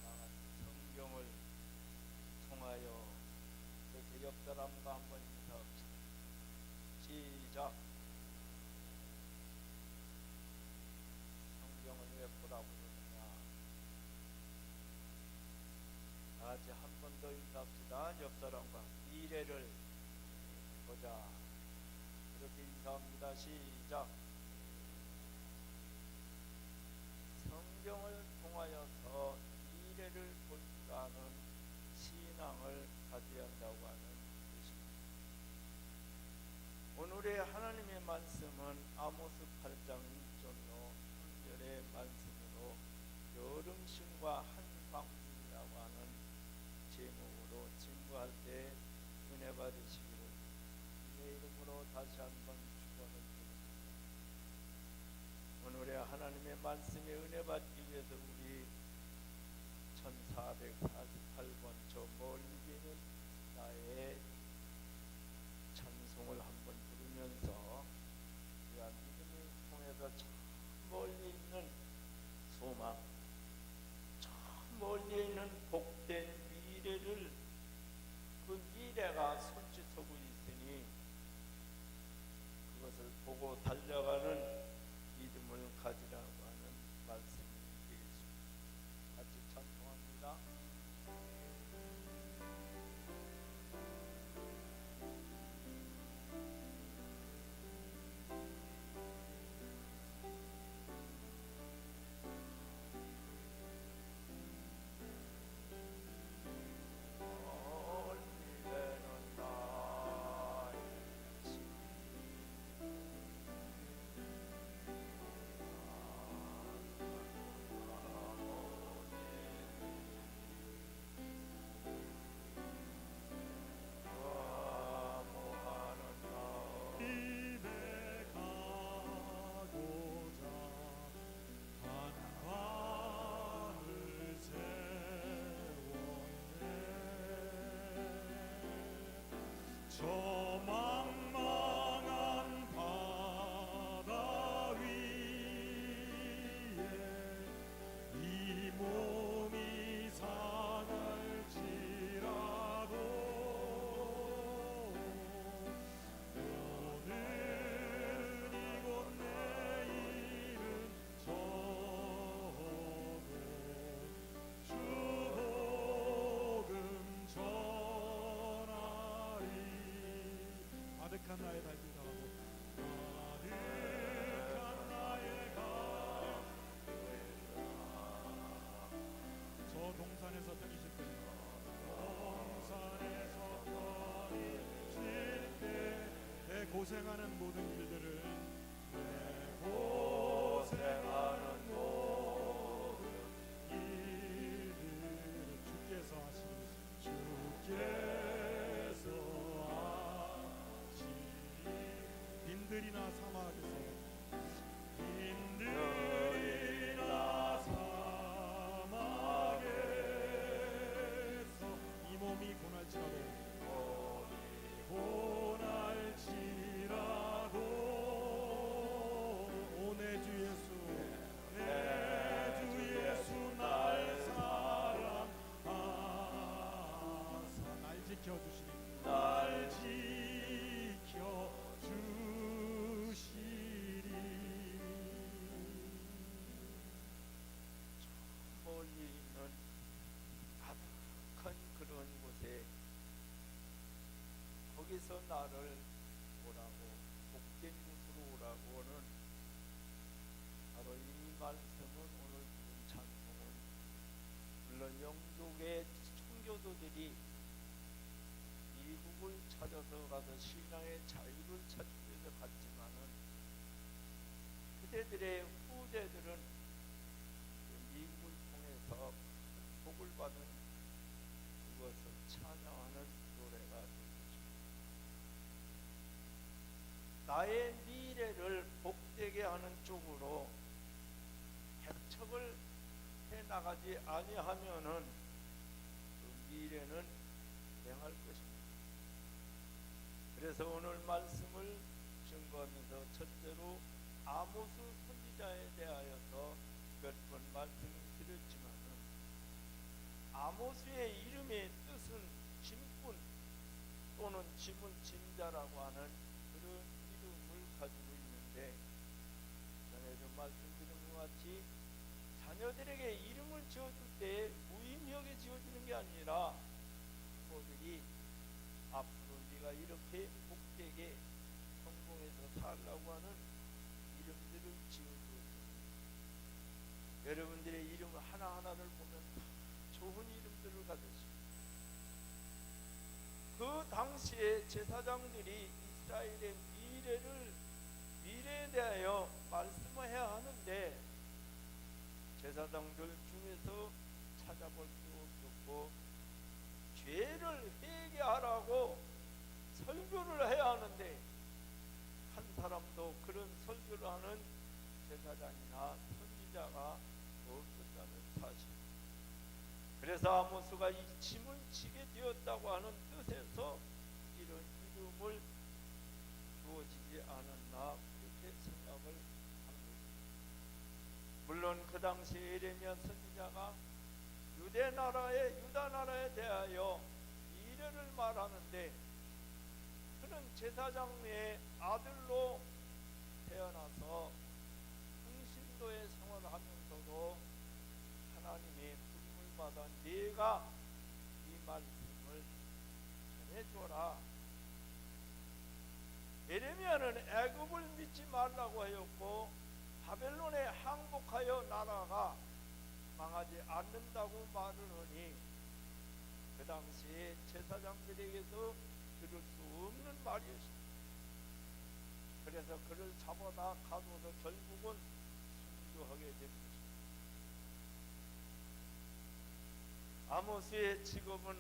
나간 성경을 통하여 그래서 옆 사람과 한번 인사합시다. 시작. 성경을 왜 보라 부르느냐. 다같이 한 번 더 인사합시다. 옆 사람과 미래를 보자. 이렇게 인사합니다. 시작. 성경을 통하여서 미래를 볼 줄 아는 신앙을 가져야 한다고 하는 것입니다. 오늘의 하나님의 말씀은 아모스 8장 1절로 3절의 말씀으로 여름신과 한방중이라고 하는 제목으로 증거할 때 은혜 받으시기를 주님의 이름으로 다시 한번 축원을 드립니다. 오늘의 하나님의 말씀에 은혜 받기 위해서 우리 1448번 저 멀리 있는 나의 찬송을 한번 부르면서 우리가 믿음을 통해서 저 멀리 있는 소망, 저 멀리 있는 복된 미래를 그 미래가 손짓하고 있으니 그것을 보고 달려가는 믿음을 가지라고 하는 말씀이 되겠습니다. 같이 찬송합니다. 저 망망한 바다 위에 이 몸이 상할지라도 오늘은 이곳 내일은 저곳 주 복음 전하리. 아득한 나의 발길하고 아득한 나의 저 동산에서 떠니실 때 동산에서 떠니실 때 내 고생하는 모든 일들은 내 고생하는 모든 일들은 주께서 하시니 주께서 빈들이나 사막에서 이 몸이 고날지라도 오 내 주 예수 내 주 예수 날 사랑하사 날 지켜주시니 날 지켜주시리. 멀리 있는 아득한 그런 곳에 거기서 나를 오라고 복된 곳으로 오라고는 바로 이 말씀은 오늘 부른 찬송은 물론 영족의 청교도들이 미국을 찾아서 가서 신앙의 자유를 찾기 위해서 갔지만은 그대들의 후대들은 미국을 통해서 복을 받은 그것을 찬양하는 노래가 될 것입니다. 나의 미래를 복되게 하는 쪽으로 개척을 해나가지 아니하면은 그 미래는 불행할 것입니다. 그래서 오늘 말씀을 증거하면서 첫째로 아모스 선지자에 대하여서 몇 번 말씀을 드렸지만은 또는 짐을 진 자라고 하는 그런 이름을 가지고 있는데, 전에도 말씀드린 것 같이 자녀들에게 이름을 지어줄 때 무의미하게 지어주는 게 아니라 부모들이 앞으로 네가 이렇게 복되게 성공해서 살라고 하는 이름들을 지어주었습니다. 여러분들의 이름 하나하나를 보면 다 좋은 이름들을 가졌습니다. 그 당시에 제사장들이 이스라엘의 미래에 대하여 말씀해야 하는데, 제사장들 중에서 찾아볼 수 없었고, 죄를 회개하라고 설교를 해야 하는데 한 사람도 그런 설교를 하는 제사장이나 선지자가 없었다는 사실. 그래서 아모스가 이 짐을 지게 되었다고 하는 뜻에서 이런 이름을 주어지지 않았나 그렇게 생각을 합니다. 물론 그 당시 에레미야 선지자가 유다 나라에 대하여 미래를 말하는데, 그는 제사장의 아들로 태어나서 흥신도에 생활하면서도 하나님의 부름을 받아 네가 이 말씀을 전해줘라. 에레미야는 애굽을 믿지 말라고 하였고 바벨론에 항복하여 나라가 망하지 않는다고 말을 하니, 그 당시에 제사장들에게서 들을 수 없는 말이었습니다. 그래서 그를 잡아다 가둬서 결국은 순교하게 된 것입니다. 아모스의 직업은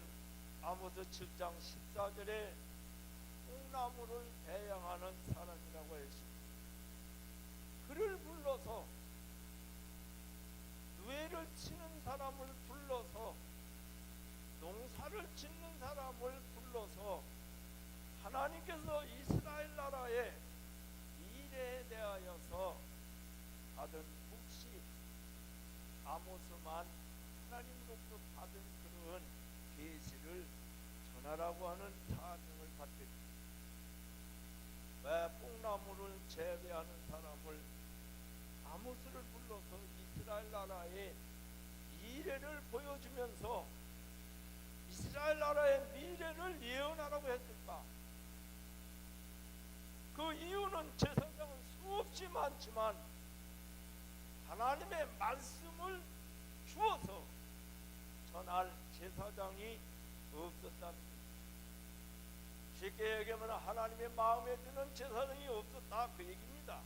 아모스 7장 14절에 뽕나무를 배양하는 사람이라고 했습니다. 그를 불러서 누에를 치는 사람을 불러서 농사를 짓는 사람을 불러서 하나님께서 이스라엘 나라의 미래에 대하여서 받은 묵시, 아모스만 하나님으로부터 받은 그런 계시를 전하라고 하는 사명을 받게 됩니다. 왜 뽕나무를 재배하는 사람을 아모스를 불러서 이스라엘 나라의 미래를 보여주면서 이스라엘 나라의 미래를 예언하라고 했을까? 그 이유는 제사장은 수없이 많지만 하나님의 말씀을 주어서 전할 제사장이 없었다는 것입니다. 쉽게 얘기하면 하나님의 마음에 드는 제사장이 없었다 그 얘기입니다.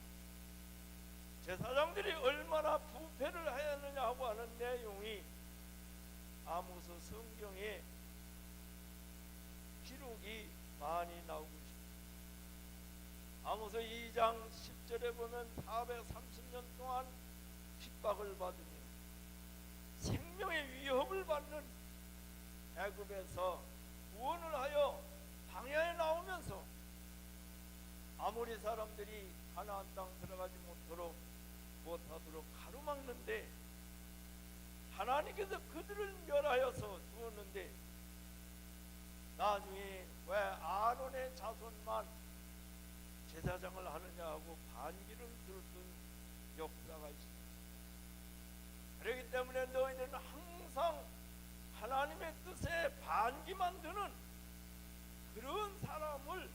제사장들이 얼마나 부패를 하였느냐 하고 하는 내용이 아모스 성경에 기록이 많이 나오고 있습니다. 아모스 2장 10절에 보면 430년 동안 핍박을 받으며 생명의 위협을 받는 애굽에서 구원을 하여 광야에 나오면서 아모리 사람들이 가나안 땅 들어가지 못하도록 가로막는데, 하나님께서 그들을 멸하여서 주었는데 나중에 왜 아론의 자손만 제사장을 하느냐 하고 반기를 들었던 역사가 있습니다. 그렇기 때문에 너희들은 항상 하나님의 뜻에 반기만 드는 그런 사람을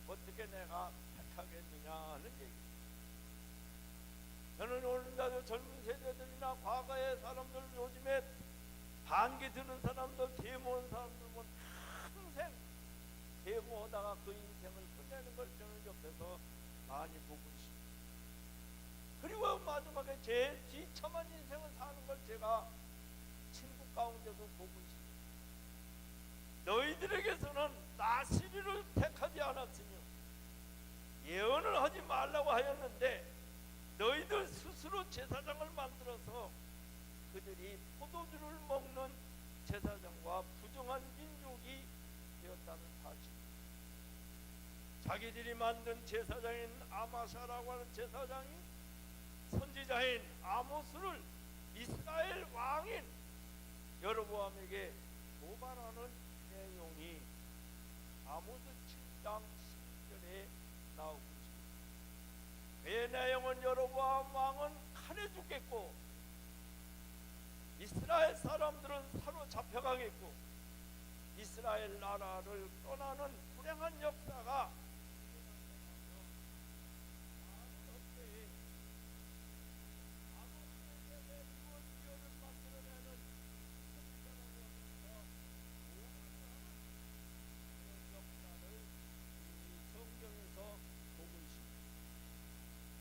어떻게 내가 택하겠느냐 하는 얘기입니다. 저는 오늘날도 젊은 세대들이나 과거의 사람들, 요즘에 반기 드는 사람들, 데모하는 사람들 보면 평생 데모하다가 그 인생을 끝내는 걸 저는 옆에서 많이 보고 있습니다. 그리고 마지막에 제일 비참한 인생을 사는 걸 제가 친구 가운데서 보고 있습니다. 너희들에게서는 나시리를 택하지 않았으며 예언을 하지 말라고 하였는데 너희들 스스로 제사장을 만들어서 그들이 포도주를 먹는 제사장과 부정한 민족이 되었다는 사실. 자기들이 만든 제사장인 아마샤라고 하는 제사장이 선지자인 아모스를 이스라엘 왕인 여로보암에게 고발하는 내용이 아모스 7장 12절에 나오고 있습니다. 그의 내용은 여로보암 왕은 칼에 죽겠고 이스라엘 사람들은 사로잡혀가겠고 이스라엘 나라를 떠나는 불행한 역사가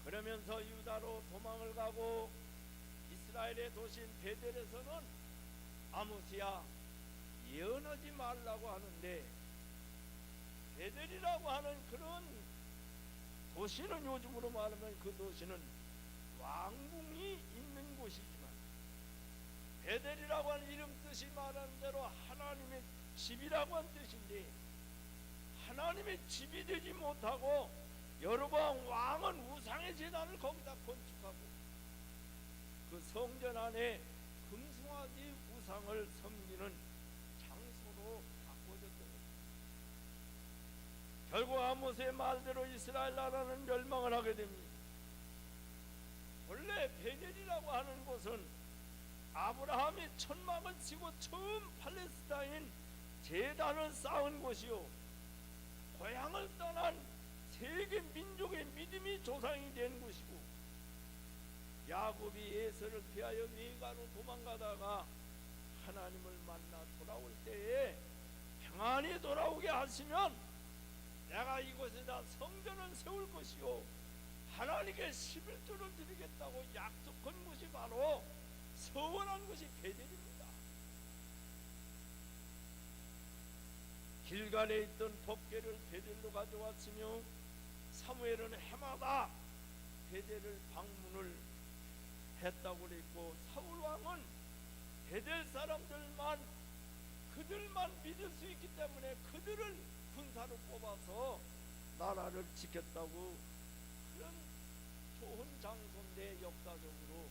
그러면서 유다로 도망을 가고 이스라엘의 도시인 베델에서는 아모스야 예언하지 말라고 하는데 베델이라고 하는 그런 도시는 요즘으로 말하면 그 도시는 왕궁이 있는 곳이지만 베델이라고 하는 이름 뜻이 말하는 대로 하나님의 집이라고 하는 뜻인데 하나님의 집이 되지 못하고 여로보암 왕은 우상의 제단을 거기다 건축하고 그 성전 안에 금송아지 우상을 섬기는 장소로 바꿔졌던 것입니다. 결국 아모스의 말대로 이스라엘 나라는 멸망을 하게 됩니다. 원래 베델이라고 하는 곳은 아브라함이 천막을 치고 처음 팔레스타인 제단을 쌓은 곳이요 고향을 떠난 세계 민족의 믿음이 조상이 된 곳이고 야곱이 에서를 피하여 미가로 도망가다가 하나님을 만나 돌아올 때에 평안히 돌아오게 하시면 내가 이곳에다 성전을 세울 것이요 하나님께 11조를 드리겠다고 약속한 곳이 바로 서원한 곳이 베델입니다. 길갈에 있던 법궤를 베델로 가져왔으며 사무엘은 해마다 베델을 방문을 했다고 그랬고 사울 왕은 베델 사람들만 그들만 믿을 수 있기 때문에 그들을 군사로 뽑아서 나라를 지켰다고 그런 좋은 장소인데 역사적으로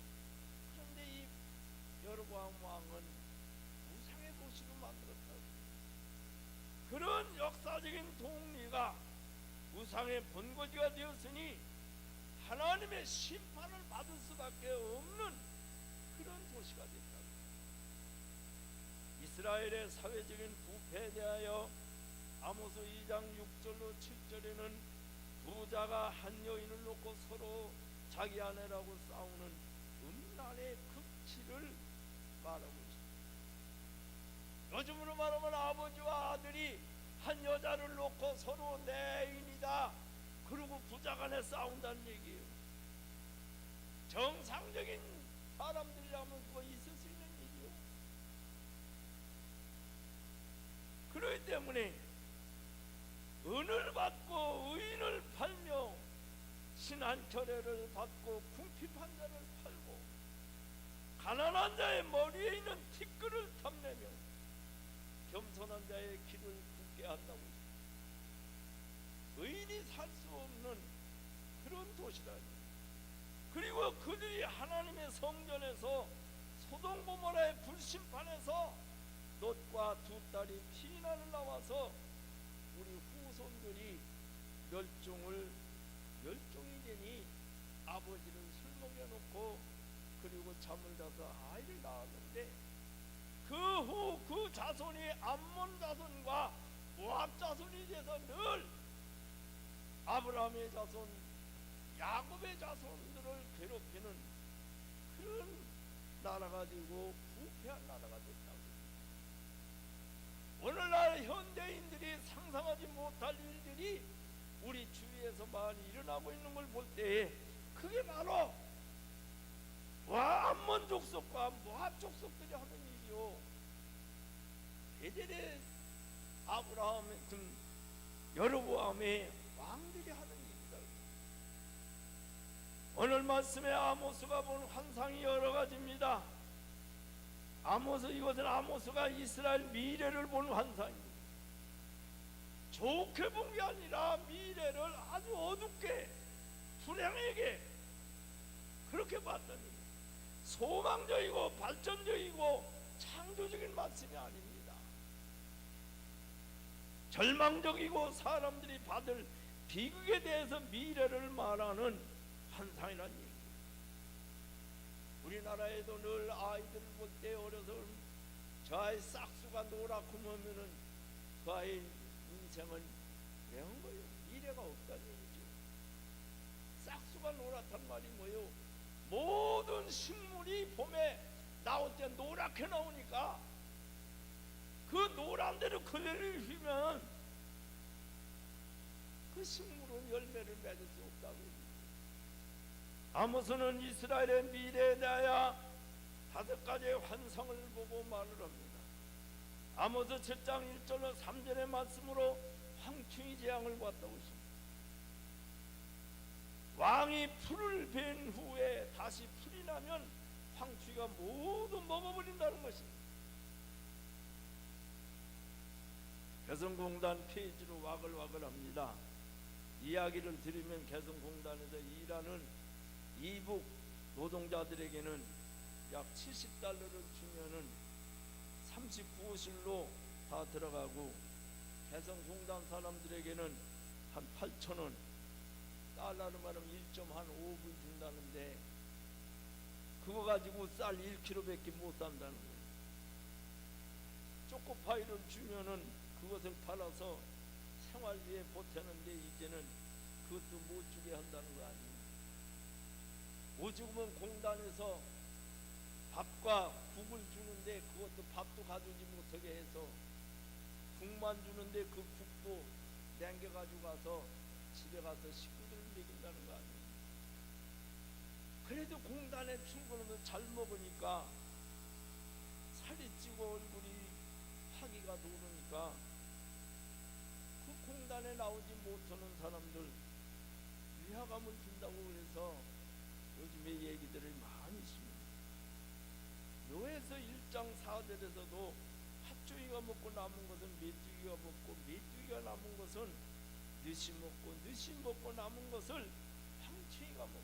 그런데 이 여로보암 왕은 우상의 도시로 만들었다고 그런 역사적인 동리가 우상의 본거지가 되었으니 하나님의 심판을 받을 수밖에 없는 그런 도시가 됐다. 이스라엘의 사회적인 부패에 대하여 아모스 2장 6절로 7절에는 부자가 한 여인을 놓고 서로 자기 아내라고 싸우는 음란의 극치를 말하고 있습니다. 요즘으로 말하면 아버지와 아들이 한 여자를 놓고 서로 내 애인이다 그러고 부자간에 싸운다는 얘기예요. 정상적인 사람들이라면 그거 있을 수 있는 일이요. 그렇기 때문에 은을 받고 의인을 팔며 신한 결례를 받고 궁핍한 자를 팔고 가난한 자의 머리에 있는 티끌을 탐내며 겸손한 자의 길을 굳게 한다고 했습니다. 의인이 살 수 없는 그런 도시라니. 그리고 그들이 하나님의 성전에서 소돔 고모라의 불심판에서 롯과 두 딸이 피난을 나와서 우리 후손들이 멸종이 되니 아버지를 술 먹여놓고 그리고 잠을 자서 아이를 낳았는데 그 후 그 자손이 암몬 자손과 모압 자손이 돼서 늘 아브라함의 자손 야곱의 자손들을 괴롭히는 그런 나라가 되고 부패한 나라가 됐다고. 오늘날 현대인들이 상상하지 못할 일들이 우리 주위에서 많이 일어나고 있는 걸 볼 때에 그게 바로 암몬 족속과 모압 족속들이 하는 일이요. 베델의 아브라함 등 여로보암의 왕들이 하는 일이다. 오늘 말씀에 아모스가 본 환상이 여러 가지입니다. 이것은 아모스가 이스라엘 미래를 본 환상입니다. 좋게 본 게 아니라 미래를 아주 어둡게 불행하게 그렇게 봤다는 거예요. 소망적이고 발전적이고 창조적인 말씀이 아닙니다. 절망적이고 사람들이 받을 비극에 대해서 미래를 말하는 환상이라는 얘기. 우리나라에도 늘 아이들을 볼 때 어려서 저 아이 싹수가 노랗고 하면은 그 아이 인생은 왜한 거예요? 미래가 없다는 얘기죠. 싹수가 노랗단 말이 뭐예요? 모든 식물이 봄에 나올 때 노랗게 나오니까 그 노란 대로 그늘을 휘면 그 식물은 열매를 맺을 수 없다고 얘기해요. 아모스는 이스라엘의 미래에 대하여 5가지의 환상을 보고 말을 합니다. 아모스 7장 1절로 3절의 말씀으로 황충이 재앙을 봤다고 했습니다. 왕이 풀을 벤 후에 다시 풀이 나면 황충이가 모두 먹어버린다는 것입니다. 개성공단 페이지로 와글와글합니다. 이야기를 들으면 개성공단에서 일하는 이북 노동자들에게는 약 70달러를 주면은 39호실로 다 들어가고, 개성공단 사람들에게는 한 8,000원, 달러로 말하면 1.5불 준다는데 그거 가지고 쌀 1kg밖에 못 산다는 거예요. 초코파이를 주면은 그것을 팔아서 생활비에 보태는데 이제는 그것도 못 주게 한다는 거 아니에요. 오죽하면 공단에서 밥과 국을 주는데 그것도 밥도 가져오지 못하게 해서 국만 주는데 그 국도 남겨가지고 가서 집에 가서 식구들을 먹인다는 거 아니에요. 그래도 공단에 출근하면 잘 먹으니까 살이 찌고 얼굴이 파기가 도르니까 그 공단에 나오지 못하는 사람들 위화감을 준다고 그래서 요즘에 얘기들이 많이 있습니다. 묘에서 1장 4절에서도 팥조이가 먹고 남은 것은 메뚜기가 먹고, 메뚜기가 남은 것은 느시 먹고, 느시 먹고 남은 것을 황충이가 먹고,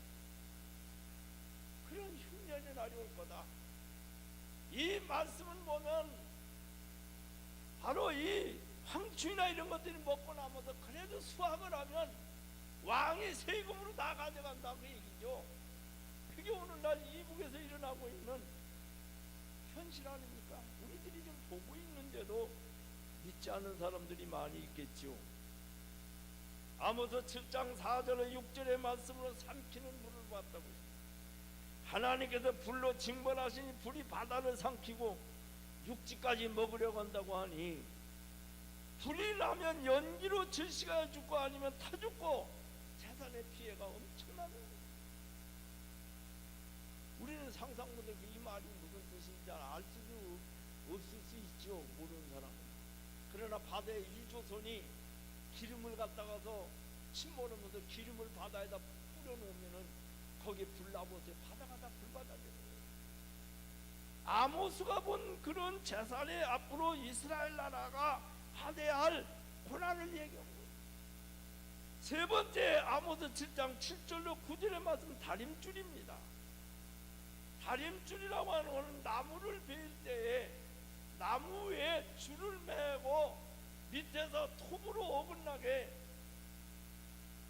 그런 흉년의 날이 올 거다. 이 말씀을 보면 바로 이 황충이나 이런 것들이 먹고 남아서 그래도 수확을 하면 왕이 세금으로 다 가져간다고 얘기죠. 그게 오늘날 이북에서 일어나고 있는 현실 아닙니까? 우리들이 좀 보고 있는데도 믿지 않는 사람들이 많이 있겠죠. 아모스 7장 4절에 6절의 말씀으로 삼키는 불을 봤다고 했습니다. 하나님께서 불로 징벌하시니 불이 바다를 삼키고 육지까지 먹으려고 한다고 하니, 불이 나면 연기로 질식하여 죽고 아니면 타 죽고 재산의 피해가 엄청나는 거예요. 우리는 상상 못하고 이 말이 무슨 뜻인지 알 수도 없을 수 있죠, 모르는 사람은. 그러나 바다의 1조선이 기름을 갖다가서 침몰하면서 기름을 바다에다 뿌려놓으면은 거기에 불 나보세요. 바다가 다 불바다 되는 거예요. 아모스가 본 그런 재산의 앞으로 이스라엘 나라가 받아야 할 고난을 얘기한 거예요. 세 번째, 아모스 7장 7절로 9절의 말씀 다림줄입니다. 다림줄이라고 하는 것은 나무를 베일 때에 나무 위에 줄을 매고 밑에서 톱으로 어긋나게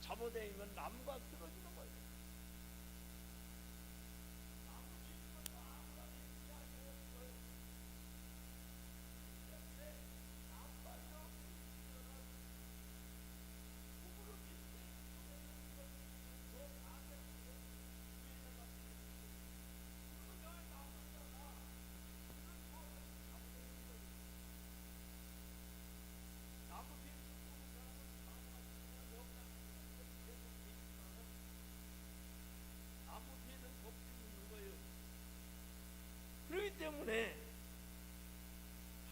잡아당기면 나무가 쓰러지는 거예요. 그렇기 때문에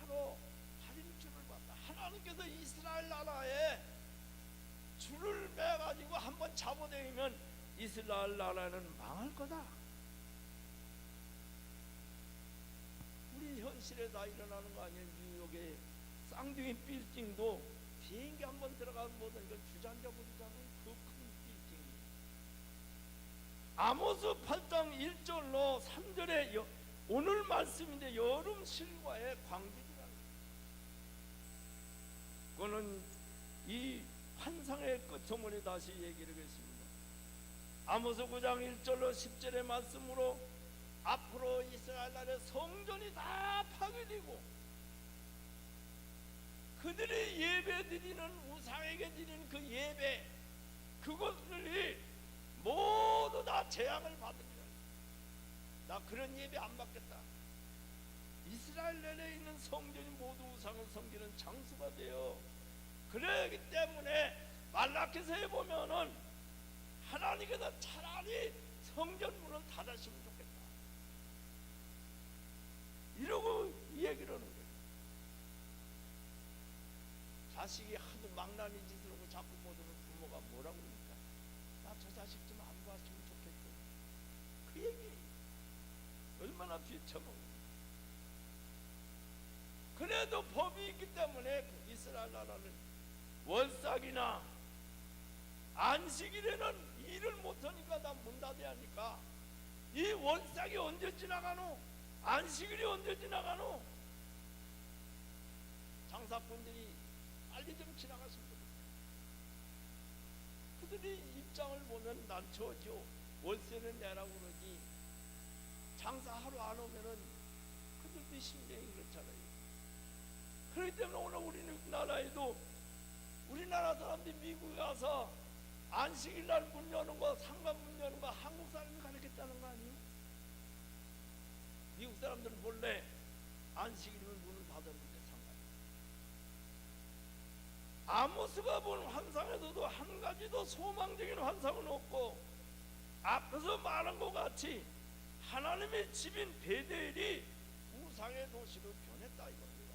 바로 다림줄을 봤다. 하나님께서 이스라엘 나라에 줄을 매가지고 한번 잡아당기면 이스라엘 나라는 망할 거다. 우리 현실에 다 일어나는 거 아니에요. 뉴욕의 쌍둥이 빌딩도 비행기 한번 들어가면 모든 걸 주저앉아 버리잖아요. 그 큰 빌딩이. 아모스 8장 1절로 3절에 오늘 말씀인데 여름 실과의 광기라는 그는 이 환상의 끝머리 다시 얘기를 하겠습니다. 아모스 9장 1절로 10절의 말씀으로 앞으로 이스라엘 나라의 성전이 다 파괴되고 그들이 예배 드리는 우상에게 드리는 그 예배 그것들이 모두 다 재앙을 받으리라. 나 그런 예배 안 받겠다. 이스라엘 내에 있는 성전이 모두 우상을 섬기는 장수가 되어 그러기 때문에 말라기서에 보면은 하나님께서 차라리 성전 문을 닫으시면 좋겠다 이러고 얘기를 하는 거예요. 자식이 하도 망나니 짓을 하고 자꾸 못하는 부모가 뭐라고 그러니까 나 저 자식 좀 안 봤으면 좋겠어 그 얘기 얼마나 비참하고. 그래도 법이 있기 때문에 그 이스라엘 나라는 월삭이나 안식일에는 일을 못하니까 다 문 닫아야 하니까 이 월삭이 언제 지나가노? 안식일이 언제 지나가노? 장사꾼들이 빨리 좀 지나갔으면 좋겠어요. 그들이 입장을 보면 난 저죠 월세는 내라고 그러지 장사 하루 안 오면은 그들도 심정이 그렇잖아요. 그렇기 때문에 오늘 우리나라에도 우리나라 사람들이 미국에 가서 안식일날 문 여는 거 상가 문 여는 거 한국 사람이 가르쳤다는 거 아니에요? 미국 사람들은 본래 안식일이면 문을 닫았는데 상가. 아모스가 본 환상에서도 한 가지 더 소망적인 환상은 없고 앞에서 말한 것 같이 하나님의 집인 베델이 우상의 도시로 변했다 이겁니다.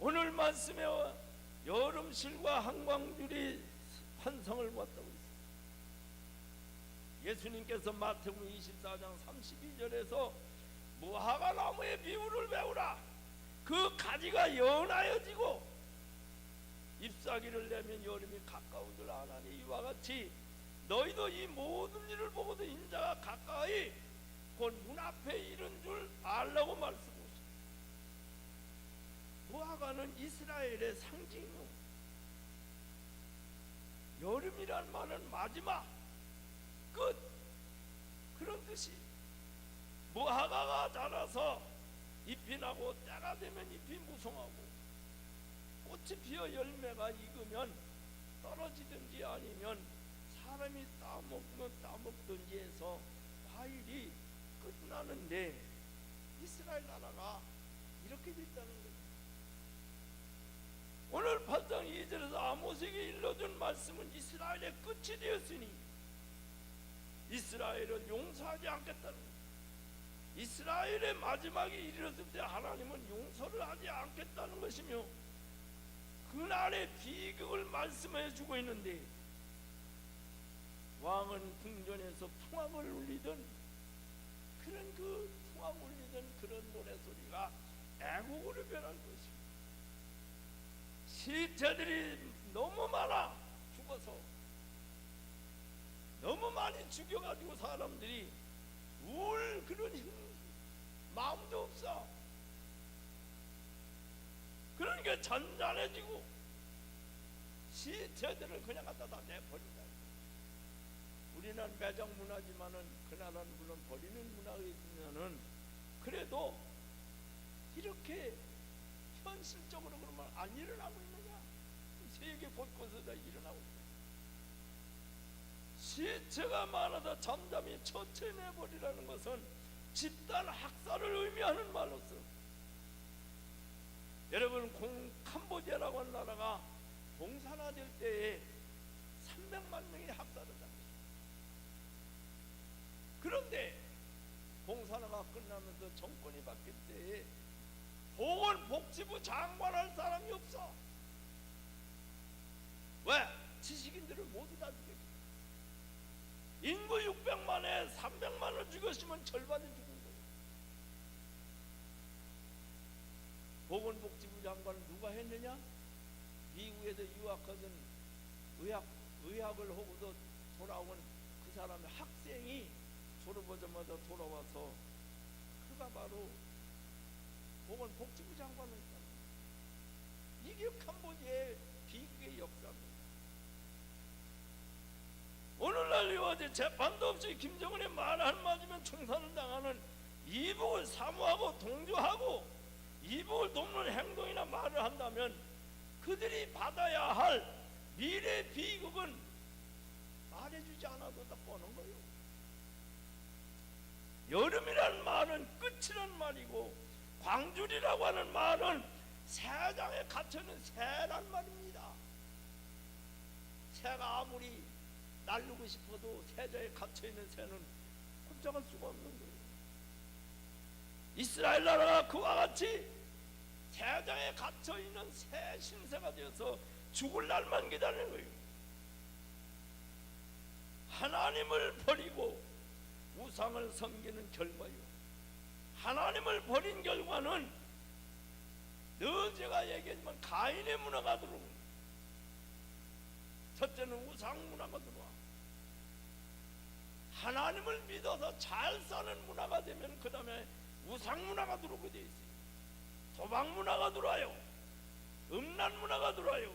오늘 말씀에 여름실과 한광줄이 환상을 보았다고 했습니다. 예수님께서 마태복음 24장 32절에서 무화과 나무의 비유를 배우라. 그 가지가 연하여지고 잎사귀를 내면 여름이 가까우들 아나니 이와 같이 너희도 이 모든 일을 보고도 인자가 가까이 곧 문 앞에 이른 줄 알라고 말씀하십니다. 무화과는 이스라엘의 상징이요 여름이란 말은 마지막 끝 그런 뜻이. 무화과가 자라서 잎이 나고 때가 되면 잎이 무성하고 꽃이 피어 열매가 익으면 떨어지든지 아니면 사람이 따먹으면 따먹든지 해서 과일이 끝나는데 이스라엘 나라가 이렇게 됐다는 거예요. 오늘 8장 2절에서 아모스에게 일러준 말씀은 이스라엘의 끝이 되었으니 이스라엘을 용서하지 않겠다는 거예요. 이스라엘의 마지막이 이르렀을 때 하나님은 용서를 하지 않겠다는 것이며 그날의 비극을 말씀해 주고 있는데 왕은 궁전에서 풍악을 울리던 그런 그 풍악 울리던 그런 노래소리가 애곡으로 변한 것입니다. 시체들이 너무 많아 죽어서 너무 많이 죽여가지고 사람들이 울 그런 마음도 없어. 그러니까 잔잔해지고 시체들을 그냥 갖다 다 내버린다. 우리는 매장 문화지만은 그 나라는 물론 버리는 문화가 있으면은 그래도 이렇게 현실적으로 그러면 안 일어나고 있느냐? 세계 곳곳에 다 일어나고 있다. 시체가 많아서 잠잠히 처치해내버리라는 것은 집단 학살을 의미하는 말로서 여러분 캄보디아라고 하는 나라가 공산화될 때에 300만 명이 학살을 당했습니다. 그런데 공산화가 끝나면서 정권이 바뀔 때에 보건복지부 장관할 사람이 없어. 왜? 지식인들을 모두 다 죽였기. 인구 600만에 300만을 죽였으면 절반이 죽은 거예요. 보건복지부 장관을 누가 했느냐? 미국에서 유학하던 의학을 하고도 돌아온 그 사람의 학생이 졸업하자마자 돌아와서 그가 바로 보건복지부 장관을 했다. 이게 캄보디아의 비극의 역사입니다. 오늘날 이와제 재판도 없이 김정은의 말 한마디면 총살을 당하는 이북을 사모하고 동조하고 이북을 돕는 행동이나 말을 한다면 그들이 받아야 할 미래 비극은 말해주지 않아도 다 뻔한 거예요. 여름이란 말은 끝이란 말이고 광줄이라고 하는 말은 새장에 갇혀있는 새란 말입니다. 새가 아무리 날르고 싶어도 새장에 갇혀있는 새는 꼼짝할 수가 없는 거예요. 이스라엘 나라가 그와 같이 새장에 갇혀있는 새 신세가 되어서 죽을 날만 기다리는 거예요. 하나님을 버리고 우상을 섬기는 결과요. 하나님을 버린 결과는 늘 제가 얘기했지만 가인의 문화가 들어오고, 첫째는 우상 문화가 들어와. 하나님을 믿어서 잘 사는 문화가 되면 그 다음에 우상 문화가 들어오게 돼 있어요. 도박 문화가 들어와요. 음란 문화가 들어와요.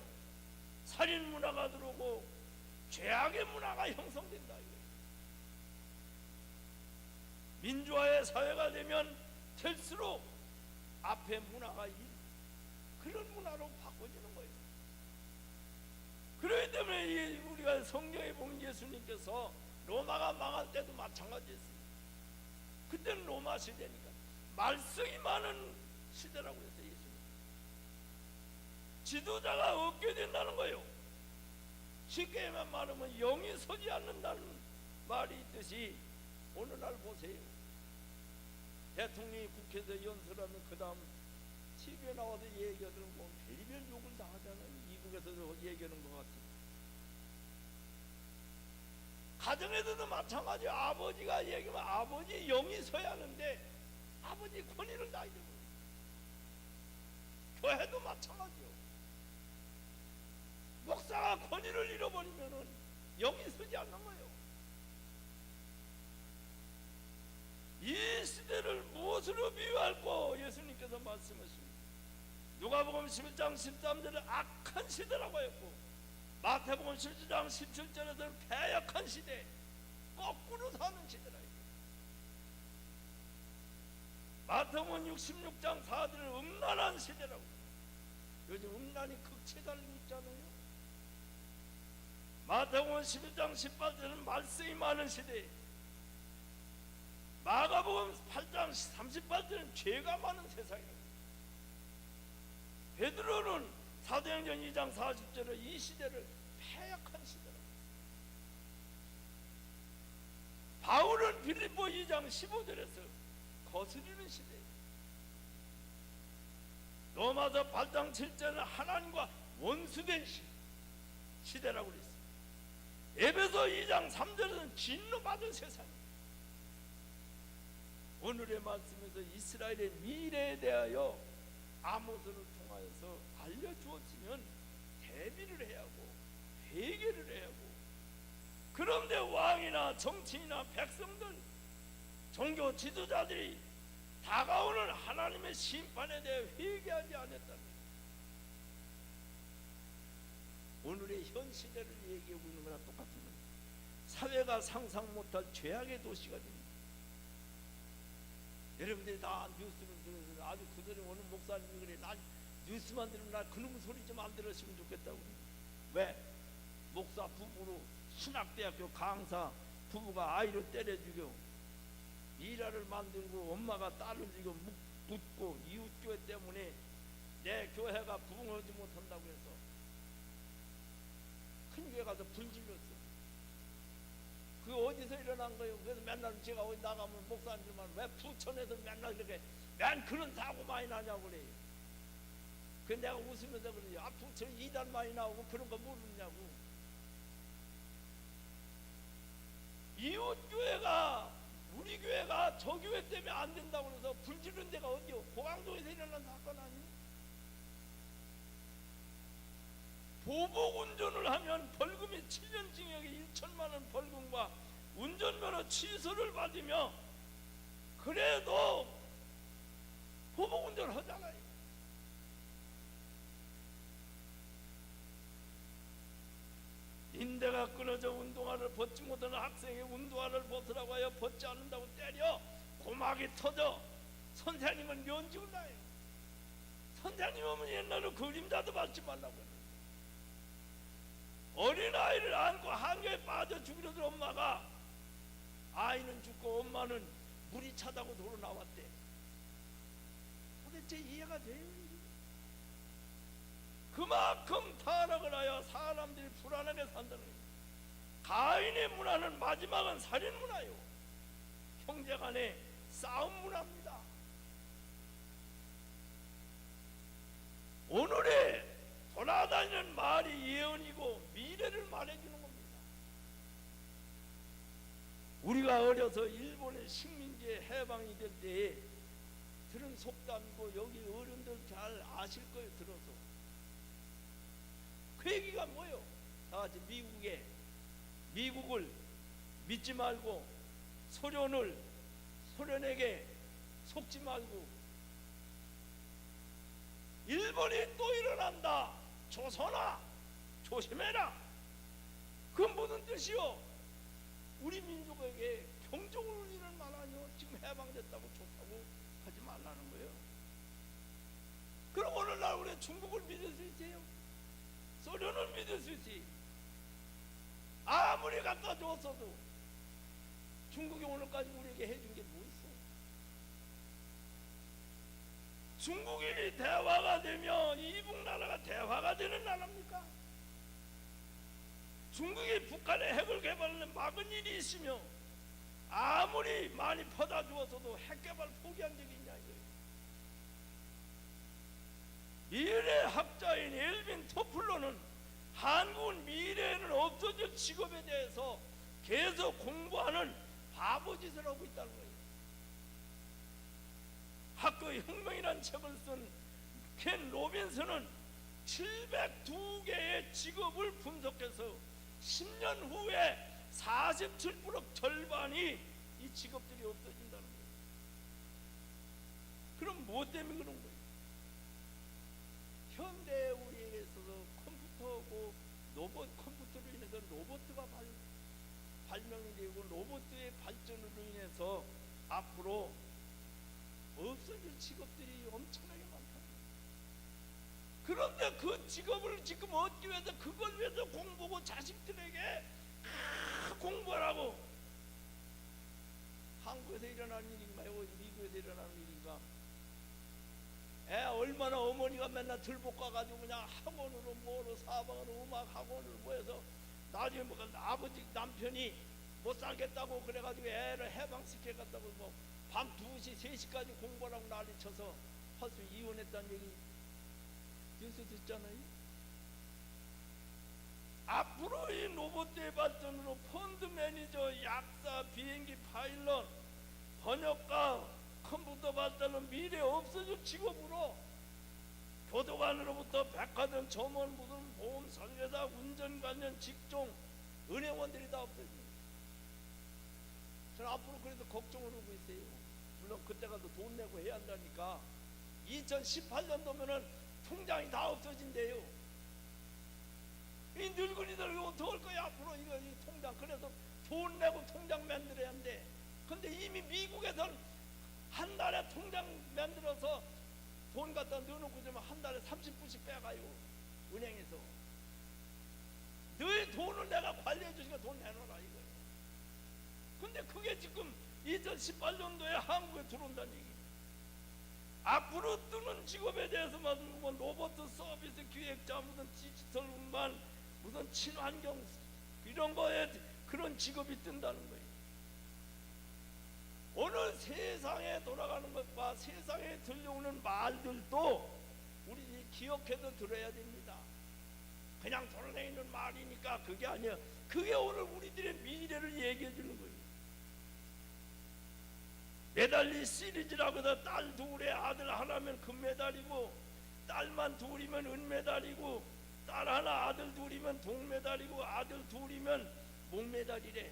살인 문화가 들어오고 죄악의 문화가 형성된다. 민주화의 사회가 되면 될수록 앞에 문화가 그런 문화로 바꿔지는 거예요. 그렇기 때문에 우리가 성경에 보면 예수님께서 로마가 망할 때도 마찬가지였어요. 그때는 로마 시대니까 말썽이 많은 시대라고 했어요. 예수님. 지도자가 없게 된다는 거예요. 쉽게 말하면 영이 서지 않는다는 말이 있듯이 오늘날 보세요. 대통령이 국회에서 연설하면 그 다음 TV에 나와서 얘기하는 건 별별 욕을 다 하잖아요. 이국에서도 얘기하는 것 같아요. 가정에서도 마찬가지예요. 아버지가 얘기하면 아버지 영이 서야 하는데 아버지 권위를 다 잃어버려요. 교회도 마찬가지요. 목사가 권위를 잃어버리면은 영이 서지 않는 거예요. 이 시대를 무엇으로 비유할까? 예수님께서 말씀하십니다. 누가복음 11장 13절에 악한 시대라고 했고, 마태복음 17장 17절에서는 패역한 시대, 거꾸로 사는 시대라. 마태복음 66장 4절은 음란한 시대라고. 요즘 음란이 극치에 달리고 있잖아요. 마태복음 11장 18절은 말씀이 많은 시대, 마가복음 8장 38절은 죄가 많은 세상이에요. 베드로는 사도행전 2장 40절에 이 시대를 패역한 시대라고. 바울은 빌립보 2장 15절에서 거스리는 시대예요. 로마서 8장 7절은 하나님과 원수된 시대라고 그랬어요. 에베소 2장 3절에는 진노받은 세상이에요. 오늘의 말씀에서 이스라엘의 미래에 대하여 아모스를 통하여서 알려주었으면 대비를 해야 하고 회개를 해야 하고, 그런데 왕이나 정치인이나 백성들, 종교 지도자들이 다가오는 하나님의 심판에 대해 회개하지 않았다는, 오늘의 현 시대를 얘기하고 있는 거랑 똑같은 거예요. 사회가 상상 못할 죄악의 도시가 됩니다. 여러분들이 다 뉴스를 들으면서 아주 그들이 오늘 목사님이 그래, 난 뉴스만 들으면 나 그놈 소리 좀 안 들었으면 좋겠다고. 왜? 목사 부부로 신학대학교 강사 부부가 아이를 때려 죽여, 미라를 만들고 엄마가 딸을 죽여 묻고 이웃교회 때문에 내 교회가 부흥하지 못한다고 해서 큰 교회 가서 불질렀어. 그 어디서 일어난 거예요? 그래서 맨날 제가 어디 나가면 목사님들만 왜 부천에서 맨날 이렇게 맨 그런 사고 많이 나냐고 그래요. 그 내가 웃으면서 그러죠. 아, 부천 이단 많이 나오고 그런 거 모르냐고. 이웃 교회가, 우리 교회가 저 교회 때문에 안 된다고 그래서 불지른 데가 어디요? 고강도에서 일어난 사건 아니에요? 보복 운전을 하면 벌금이 7년 징역에 1천만 원 벌금과 운전면허 취소를 받으며, 그래도 보복 운전을 하잖아요. 인대가 끊어져 운동화를 벗지 못하는 학생이 운동화를 벗으라고 하여 벗지 않는다고 때려 고막이 터져 선생님은 면직을 나요. 선생님은 옛날에 그림자도 받지 말라고 했는데 어린아이를 안고 한강에 빠져 죽이려던 엄마가 아이는 죽고 엄마는 물이 차다고 도로 나왔대. 도대체 이해가 돼요? 그만큼 타락을 하여 사람들이 불안하게 산다는 거예요. 가인의 문화는 마지막은 살인 문화요. 형제간의 싸움 문화입니다. 오늘의 돌아다니는 말이 예언이고 미래를 말해주는 겁니다. 우리가 어려서 일본의 식민지에 해방이 될 때에 들은 속담이고 여기 어른들 잘 아실 거예요. 들어서 그 얘기가 뭐예요? 다 같이 미국을 믿지 말고 소련에게 속지 말고 일본이 또 일어난다. 조선아 조심해라. 그건 무슨 뜻이요? 우리 민족에게 경종을 울리는 말 아니요? 지금 해방됐다고 좋다고 하지 말라는 거예요. 그럼 오늘날 우리 중국을 믿을 수 있어요? 소련을 믿을 수 있지. 아무리 갖다 줬어도 중국이 오늘까지 우리에게 해준 게 뭐 있어? 중국이 대화가 되면 이북 나라가 대화가 되는 나라입니까? 중국이 북한의 핵을 개발하는 막은 일이 있으며 아무리 많이 퍼다 주었어도 핵 개발 포기한 적이 있냐 이거예요. 미래학자인 엘빈 토플러는 한국은 미래에는 없어질 직업에 대해서 계속 공부하는 바보짓을 하고 있다는 거예요. 학교의 혁명이라는 책을 쓴 켄 로빈슨은 702개의 직업을 분석해서 10년 후에 47% 절반이 이 직업들이 없어진다는 거예요. 그럼 뭐 때문에 그런 거예요? 현대 우리에게 있어서 컴퓨터고 컴퓨터로 인해서 로봇가 발명이 되고 로봇의 발전으로 인해서 앞으로 없어질 직업들이 엄청나게 많다. 그런데 그 직업을 지금 얻기 위해서 그걸 위해서 공부하고 자식들에게 공부하라고. 한국에서 일어나는 일인가요? 미국에서 일어나는 일인가? 얼마나 어머니가 맨날 들볶아가지고 그냥 학원으로 뭐로 사방으로 음악 학원을 모여서 나중에 뭐 아버지 남편이 못 살겠다고 그래가지고 애를 해방시켜갔다고 뭐 밤 2시 3시까지 공부하라고 난리쳐서 벌써 이혼했다는 얘기 뉴스 듣잖아요. 앞으로 이 로봇의 발전으로 펀드 매니저, 약사, 비행기 파일럿, 번역가, 컴퓨터 발달로 미래 없어질 직업으로 교도관으로부터 백화점 점원, 무슨 보험 설계사, 운전 관련 직종, 은행원들이 다 없어집니다. 저는 앞으로 그래도 걱정을 하고 있어요. 물론 그때 가서 돈 내고 해야 한다니까. 2018년도면은 통장이 다 없어진대요. 이 늙은이들 이거 어떡할 거야 앞으로 이거 이 통장. 그래서 돈 내고 통장 만들어야 한대. 근데 이미 미국에서는 한 달에 통장 만들어서 돈 갖다 넣어놓고 좀 한 달에 30불씩 빼가요. 은행에서. 너의 돈을 내가 관리해 주니까 돈 내놔라 이거예요. 근데 그게 지금 2018년도에 한국에 들어온다는 얘기예요. 앞으로 뜨는 직업에 대해서 무슨 뭐 로봇 서비스 기획자, 무슨 디지털 운반, 무슨 친환경 이런 거에 그런 직업이 뜬다는 거예요. 오늘 세상에 돌아가는 것과 세상에 들려오는 말들도 우리 기억해서 들어야 됩니다. 그냥 돌아다니는 말이니까 그게 아니야. 그게 오늘 우리들의 미래를 얘기해 주는 거예요. 메달리 시리즈라고 해서 딸 둘에 아들 하나면 금메달이고, 딸만 둘이면 은메달이고, 딸 하나 아들 둘이면 동메달이고, 아들 둘이면 목메달이래.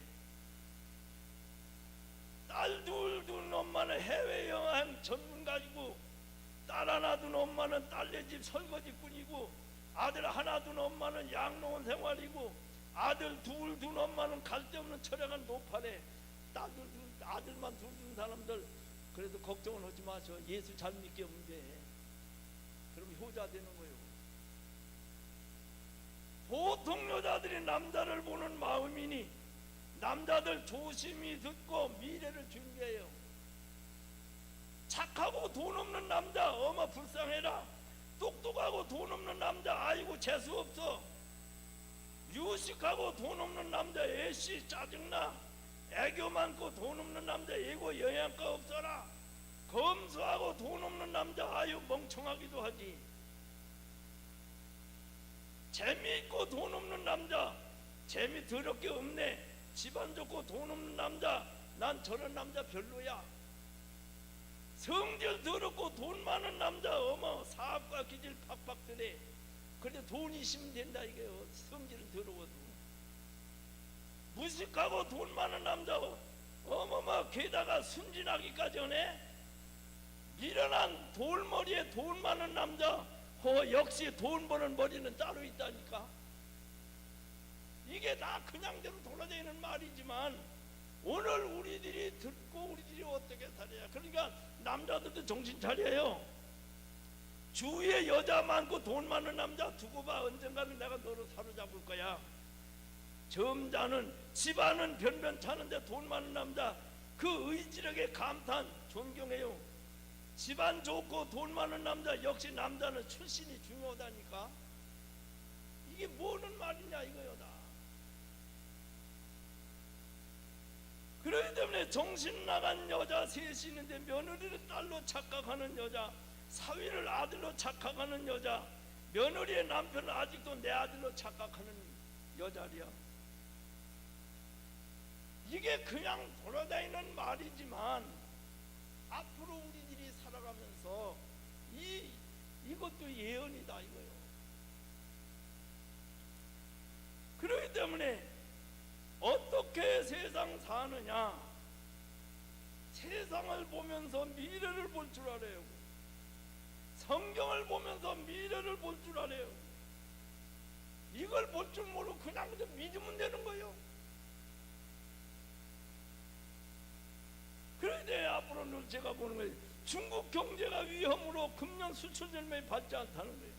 딸 둘 둔 엄마는 해외여행 전문가이고, 딸 하나 둔 엄마는 딸네 집 설거지꾼이고, 아들 하나 둔 엄마는 양로원 생활이고, 아들 둘 둔 엄마는 갈데 없는 철학가 노파래. 아들만 둘 둔 사람들 그래도 걱정은 하지 마셔. 예수 잘 믿게 하면 돼. 그럼 효자 되는 거예요. 보통 여자들이 남자를 보는 마음이니 남자들 조심히 듣고 미래를 준비해요. 착하고 돈 없는 남자 어마 불쌍해라. 똑똑하고 돈 없는 남자 아이고 재수없어. 유식하고 돈 없는 남자 애씨 짜증나. 애교 많고 돈 없는 남자 애고 영양가 없어라. 검소하고 돈 없는 남자 아유 멍청하기도 하지. 재미있고 돈 없는 남자 재미 더럽게 없네. 집안 좋고 돈 없는 남자 난 저런 남자 별로야. 성질 더럽고 돈 많은 남자 어머 사업가 기질 팍팍 드네. 그런데 돈이 있으면 된다 이게요. 성질은 더러워도. 무식하고 돈 많은 남자 어머마 게다가 순진하기까지 하네. 미련한 돌머리에 돈 많은 남자 역시 돈 버는 머리는 따로 있다니까. 이게 다 그냥대로 돌아다니는 말이지만 오늘 우리들이 듣고 우리들이 어떻게 살아야. 그러니까 남자들도 정신 차려요. 주위에 여자 많고 돈 많은 남자 두고 봐. 언젠가는 내가 너를 사로잡을 거야. 점잖은 집안은 변변찮은데 돈 많은 남자 그 의지력에 감탄 존경해요. 집안 좋고 돈 많은 남자 역시 남자는 출신이 중요하다니까. 이게 뭐는 말이냐 이거요 다. 그렇기 때문에 정신 나간 여자 셋이 있는데 며느리를 딸로 착각하는 여자, 사위를 아들로 착각하는 여자, 며느리의 남편을 아직도 내 아들로 착각하는 여자리야. 이게 그냥 돌아다니는 말이지만 앞으로 우리들이 살아가면서 이것도 예언이다 이거요. 그렇기 때문에 어떻게 세상 사느냐, 세상을 보면서 미래를 볼 줄 알아요. 성경을 보면서 미래를 볼 줄 알아요. 이걸 볼 줄 모르고 그냥 믿으면 되는 거예요. 그런데 앞으로는 제가 보는 거예요. 중국 경제가 위험으로 금년 수출 절벽이 받지 않다는 거예요.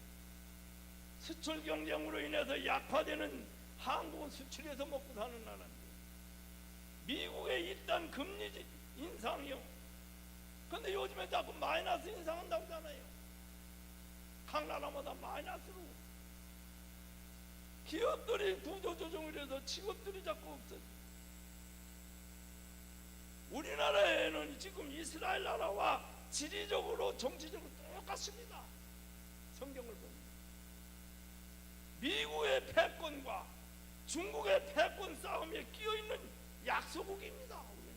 수출 경쟁으로 인해서 약화되는 한국은 수출해서 먹고 사는 나라인데 미국에 일단 금리 인상이요. 근데 요즘에 자꾸 마이너스 인상한다고 하잖아요. 각 나라마다 마이너스로. 기업들이 구조조정을 해서 직업들이 자꾸 없어져. 우리나라에는 지금 이스라엘 나라와 지리적으로 정치적으로 똑같습니다. 성경을 보면 미국의 패권과 중국의 패권 싸움에 끼어있는 약소국입니다. 우리는.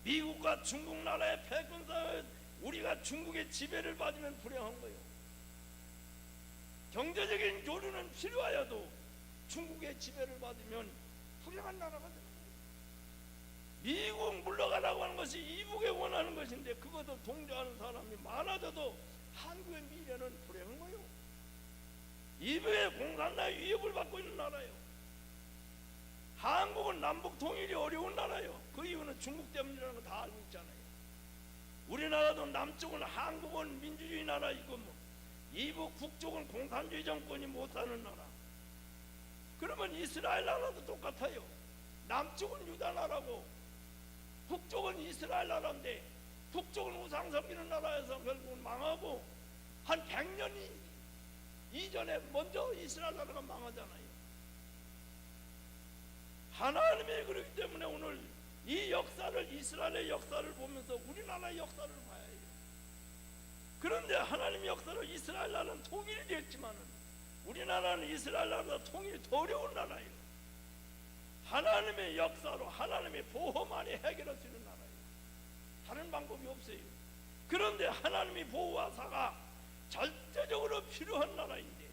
미국과 중국 나라의 패권 싸움에 우리가 중국의 지배를 받으면 불행한 거예요. 경제적인 교류는 필요하여도 중국의 지배를 받으면 불행한 나라가 됩니다. 미국 물러가라고 하는 것이 이북에 원하는 것인데 그것도 동조하는 사람이 많아져도 한국의 미래는 불행한 거예요. 이북의 공산당의 위협을 받고 있는 나라예요. 한국은 남북 통일이 어려운 나라예요. 그 이유는 중국 때문이라는 거 다 알고 있잖아요. 우리나라도 남쪽은 한국은 민주주의 나라이고 이북 북쪽은 공산주의 정권이 못 사는 나라. 그러면 이스라엘 나라도 똑같아요. 남쪽은 유다 나라고 북쪽은 이스라엘 나라인데 북쪽은 우상 섬기는 나라에서 결국은 망하고 한 100년이 이전에 먼저 이스라엘 나라가 망하잖아요. 하나님이 그렇기 때문에 오늘 이 역사를 이스라엘의 역사를 보면서 우리나라의 역사를 봐야 해요. 그런데 하나님의 역사로 이스라엘 나라는 통일이 됐지만 우리나라는 이스라엘 나라보다 통일이 더 어려운 나라예요. 하나님의 역사로 하나님의 보호만이 해결할 수 있는 나라예요. 다른 방법이 없어요. 그런데 하나님의 보호하사가 절대적으로 필요한 나라인데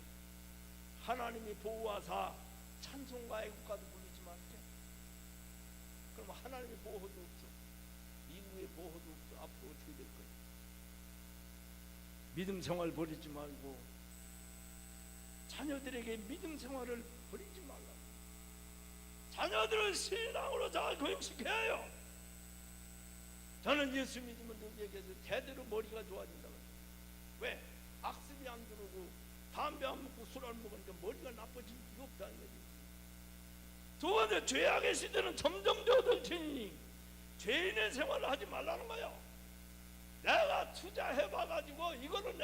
하나님의 보호하사 찬송가 애국가도 부르지 말게. 그럼 하나님의 보호도 없어. 이후의 보호도 없어. 앞으로 어떻게 될 거예요? 믿음 생활 버리지 말고 자녀들에게 믿음 생활을 버리지 말라. 자녀들을 신앙으로 잘 교육시켜야 해요. 저는 예수 믿으면 누구에게서 대대로 머리가 좋아진다고 해요. 왜? 악습이 안 들어오고 담배 안 먹고 술 안 먹으니까 머리가 나빠질 필요 없다는 거지. 두 번째, 죄악의 시대는 점점 져들지니 죄인의 생활을 하지 말라는 거예요. 내가 투자해봐가지고 이거는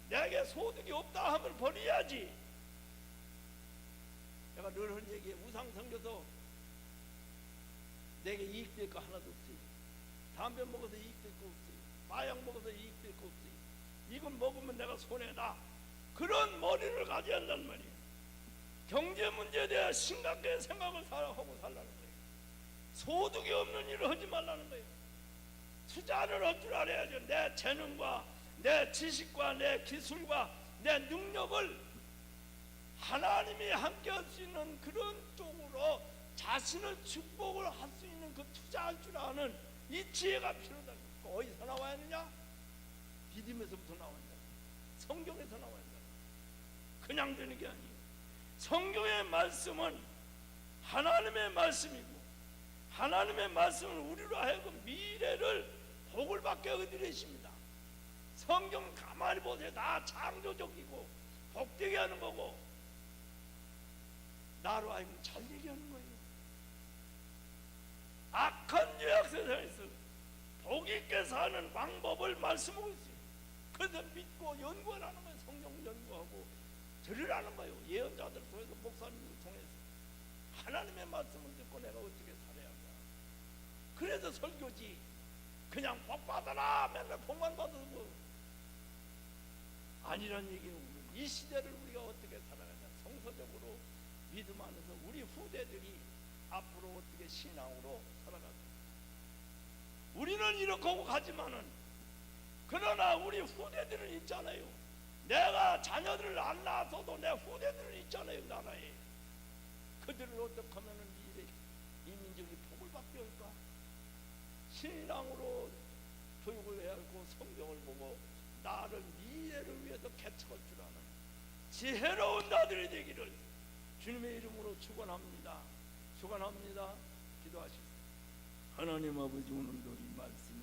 내게 소득이 없다 하면 버려야지. 내가 늘 하는 얘기에 우상 섬겨서 내게 이익될 거 하나도 없어요. 담배 먹어서 이익될 거 없어요. 마약 먹어서 이익될 거 없어요. 이건 먹으면 내가 손해다. 그런 머리를 가져야 한단 말이에요. 경제 문제에 대해 심각하게 생각을 하고 살라는 거예요. 소득이 없는 일을 하지 말라는 거예요. 투자를 할 줄 알아야죠. 내 재능과 내 지식과 내 기술과 내 능력을 하나님이 함께 할 수 있는 그런 쪽으로 자신을 축복을 할 수 있는 그 투자할 줄 아는 이 지혜가 필요하다. 어디서 나와야 하느냐? 믿음에서부터 나와야 한다. 성경에서 나와야 한다. 그냥 되는 게 아니에요. 성경의 말씀은 하나님의 말씀이고 하나님의 말씀은 우리로 하여금 미래를 복을 받게 해드리십니다. 성경 가만히 보세요. 다 창조적이고 복되게 하는 거고 나로 하여금 잘 되게 하는 거예요. 악한 죄악 세상에서 복 있게 사는 방법을 말씀하고 있어요. 그래서 믿고 연구하라는 거예요. 성경 연구하고 들으라는 거예요. 예언자들 통해서 목사님을 통해서 하나님의 말씀을 듣고 내가 어떻게 살아야 하냐. 그래서 설교지 그냥 복 받아라 맨날 복만 받아도 아니란 얘기는 이 시대를 우리가 어떻게 살아가냐. 성서적으로 믿음 안에서 우리 후대들이 앞으로 어떻게 신앙으로 살아가냐. 우리는 이렇게 하고 가지만은 그러나 우리 후대들은 있잖아요. 내가 자녀들을 안 낳아서도 내 후대들은 있잖아요. 나라에. 그들을 어떻게 하면 이 민족이 복을 받게 할까? 신앙으로 교육을 해야 하고 성경을 보고 나를 미래를 위해서 개척할 줄 아는 지혜로운 나들이 되기를 주님의 이름으로 축원합니다. 축원합니다. 기도하시죠. 하나님 아버지, 오늘도 이 말씀이